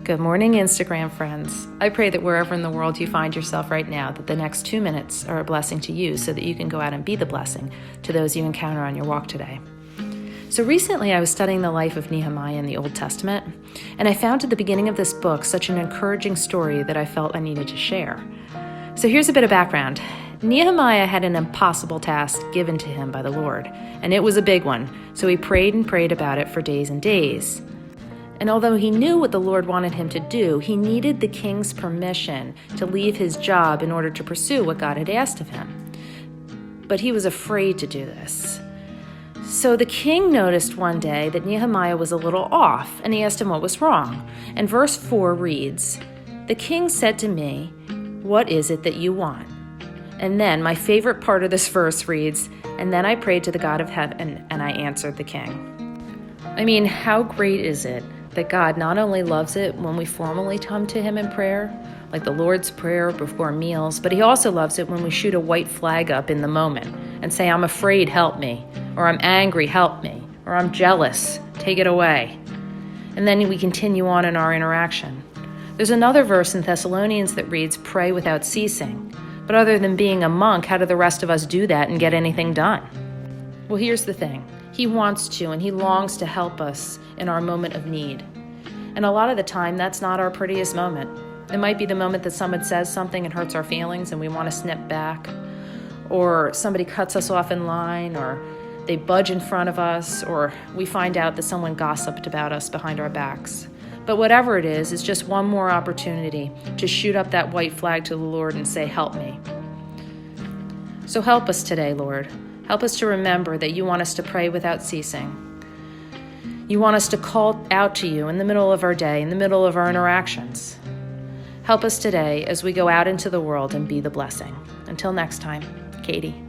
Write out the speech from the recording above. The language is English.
Good morning, Instagram friends. I pray that wherever in the world you find yourself right now, that the next 2 minutes are a blessing to you so that you can go out and be the blessing to those you encounter on your walk today. So recently I was studying the life of Nehemiah in the Old Testament, and I found at the beginning of this book such an encouraging story that I felt I needed to share. So here's a bit of background. Nehemiah had an impossible task given to him by the Lord, and it was a big one, so he prayed and prayed about it for days and days. And although he knew what the Lord wanted him to do, he needed the king's permission to leave his job in order to pursue what God had asked of him. But he was afraid to do this. So the king noticed one day that Nehemiah was a little off, and he asked him what was wrong. And verse 4 reads, "The king said to me, 'What is it that you want?' And then my favorite part of this verse reads, 'And then I prayed to the God of heaven, and I answered the king.'" I mean, how great is it that God not only loves it when we formally come to him in prayer, like the Lord's Prayer before meals, but he also loves it when we shoot a white flag up in the moment and say, "I'm afraid, help me," or "I'm angry, help me," or "I'm jealous, take it away." And then we continue on in our interaction. There's another verse in Thessalonians that reads, "Pray without ceasing." But other than being a monk, how do the rest of us do that and get anything done? Well, here's the thing. He wants to, and he longs to help us in our moment of need. And a lot of the time, that's not our prettiest moment. It might be the moment that someone says something and hurts our feelings and we want to snip back, or somebody cuts us off in line, or they budge in front of us, or we find out that someone gossiped about us behind our backs. But whatever it is, it's just one more opportunity to shoot up that white flag to the Lord and say, "Help me." So help us today, Lord. Help us to remember that you want us to pray without ceasing. You want us to call out to you in the middle of our day, in the middle of our interactions. Help us today as we go out into the world and be the blessing. Until next time, Katie.